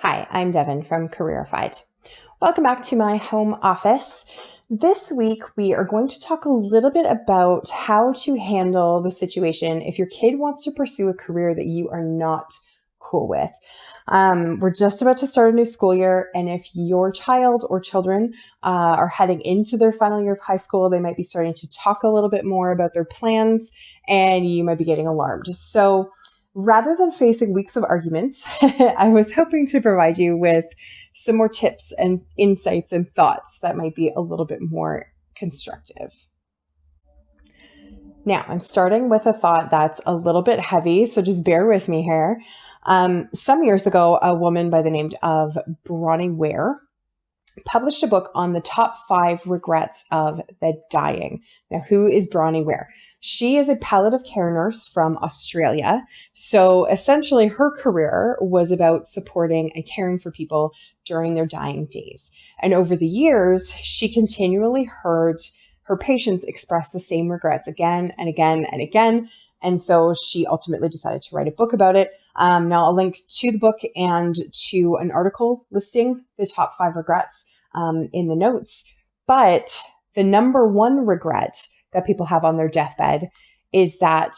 Hi, I'm Devin from Careerified. Welcome back to my home office. This week, we are going to talk a little bit about how to handle the situation if your kid wants to pursue a career that you are not cool with. We're just about to start a new school year, and if your child or children are heading into their final year of high school, they might be starting to talk a little bit more about their plans, and you might be getting alarmed. So rather than facing weeks of arguments, I was hoping to provide you with some more tips and insights and thoughts that might be a little bit more constructive. Now, I'm starting with a thought that's a little bit heavy, so just bear with me here. Some years ago, a woman by the name of Bronnie Ware published a book on the top 5 regrets of the dying. Now, who is Bronnie Ware? She is a palliative care nurse from Australia. So essentially, her career was about supporting and caring for people during their dying days. And over the years, she continually heard her patients express the same regrets again and again and again. And so she ultimately decided to write a book about it. Now I'll link to the book and to an article listing the top 5 regrets in the notes. But the number one regret that people have on their deathbed is that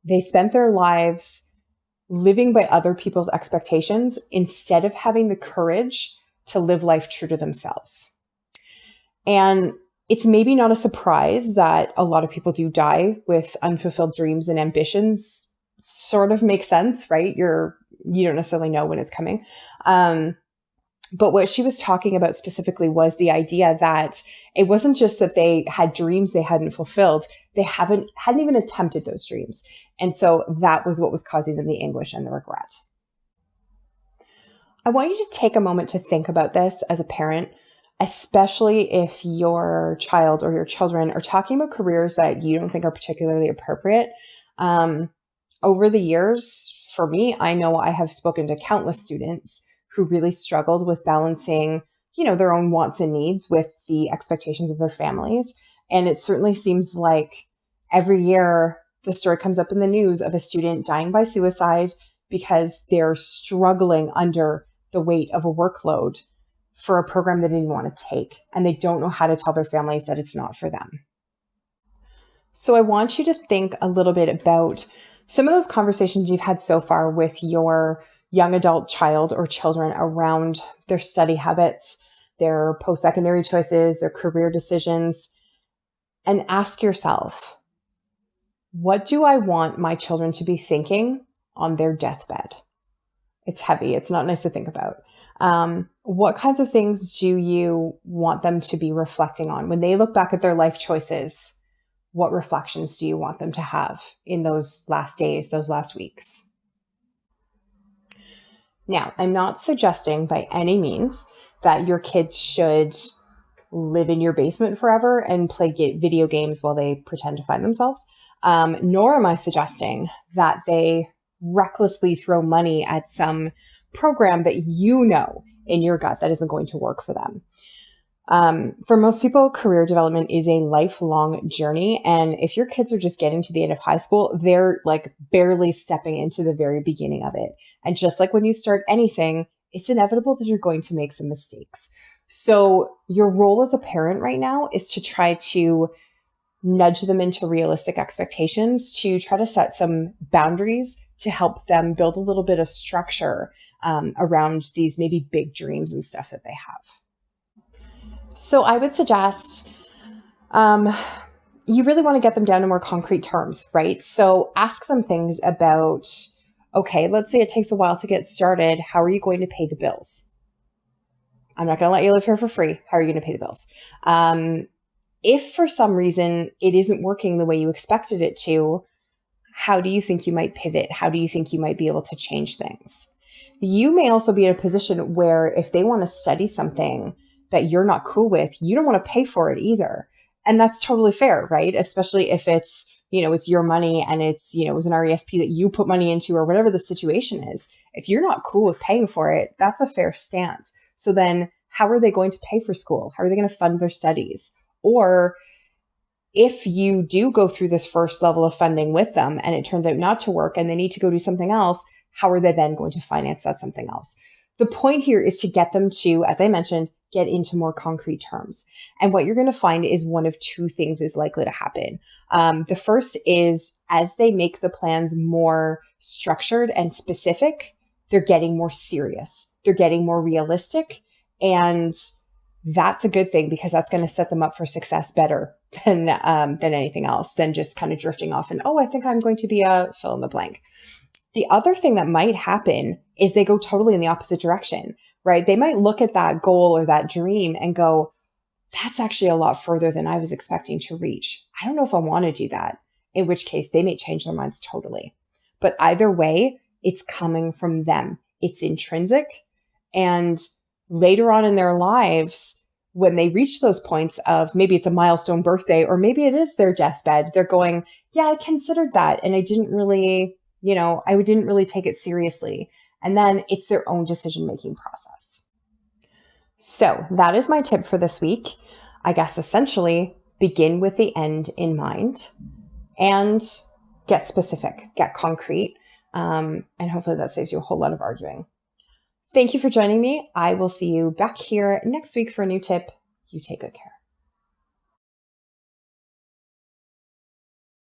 they spent their lives living by other people's expectations instead of having the courage to live life true to themselves. And it's maybe not a surprise that a lot of people do die with unfulfilled dreams and ambitions. Sort of makes sense, right? You don't necessarily know when it's coming. But what she was talking about specifically was the idea that it wasn't just that they had dreams they hadn't fulfilled. They hadn't even attempted those dreams. And so that was what was causing them the anguish and the regret. I want you to take a moment to think about this as a parent, especially if your child or your children are talking about careers that you don't think are particularly appropriate. Over the years, for me, I know I have spoken to countless students who really struggled with balancing, their own wants and needs with the expectations of their families. And it certainly seems like every year the story comes up in the news of a student dying by suicide because they're struggling under the weight of a workload for a program they didn't want to take, and they don't know how to tell their families that it's not for them. So I want you to think a little bit about some of those conversations you've had so far with your young adult child or children around their study habits, their post-secondary choices, their career decisions, and ask yourself, what do I want my children to be thinking on their deathbed? It's heavy. It's not nice to think about. What kinds of things do you want them to be reflecting on? When they look back at their life choices, what reflections do you want them to have in those last days, those last weeks? Now, I'm not suggesting by any means that your kids should live in your basement forever and play video games while they pretend to find themselves. Nor am I suggesting that they recklessly throw money at some program that in your gut that isn't going to work for them. For most people, career development is a lifelong journey. And if your kids are just getting to the end of high school, they're like barely stepping into the very beginning of it. And just like when you start anything, it's inevitable that you're going to make some mistakes. So your role as a parent right now is to try to nudge them into realistic expectations, to try to set some boundaries to help them build a little bit of structure around these maybe big dreams and stuff that they have. So I would suggest you really want to get them down to more concrete terms, right? So ask them things about, okay, let's say it takes a while to get started. How are you going to pay the bills? I'm not going to let you live here for free. How are you going to pay the bills? If for some reason it isn't working the way you expected it to, how do you think you might pivot? How do you think you might be able to change things? You may also be in a position where if they want to study something that you're not cool with, you don't want to pay for it either. And that's totally fair, right? Especially if it's, it's your money and it's, it was an RESP that you put money into or whatever the situation is. If you're not cool with paying for it, that's a fair stance. So then how are they going to pay for school? How are they going to fund their studies? Or if you do go through this first level of funding with them and it turns out not to work and they need to go do something else, how are they then going to finance that something else? The point here is to get them to, as I mentioned, get into more concrete terms. And what you're going to find is one of two things is likely to happen. The first is as they make the plans more structured and specific, they're getting more serious. They're getting more realistic. And that's a good thing because that's going to set them up for success better than anything else, than just kind of drifting off and, oh, I think I'm going to be a fill in the blank. The other thing that might happen is they go totally in the opposite direction, right? They might look at that goal or that dream and go, that's actually a lot further than I was expecting to reach. I don't know if I want to do that, in which case they may change their minds totally. But either way, it's coming from them. It's intrinsic. And later on in their lives, when they reach those points of maybe it's a milestone birthday or maybe it is their deathbed, they're going, yeah, I considered that and I didn't really, I didn't really take it seriously. And then it's their own decision-making process. So that is my tip for this week. I guess essentially begin with the end in mind and get specific, get concrete. And hopefully that saves you a whole lot of arguing. Thank you for joining me. I will see you back here next week for a new tip. You take good care.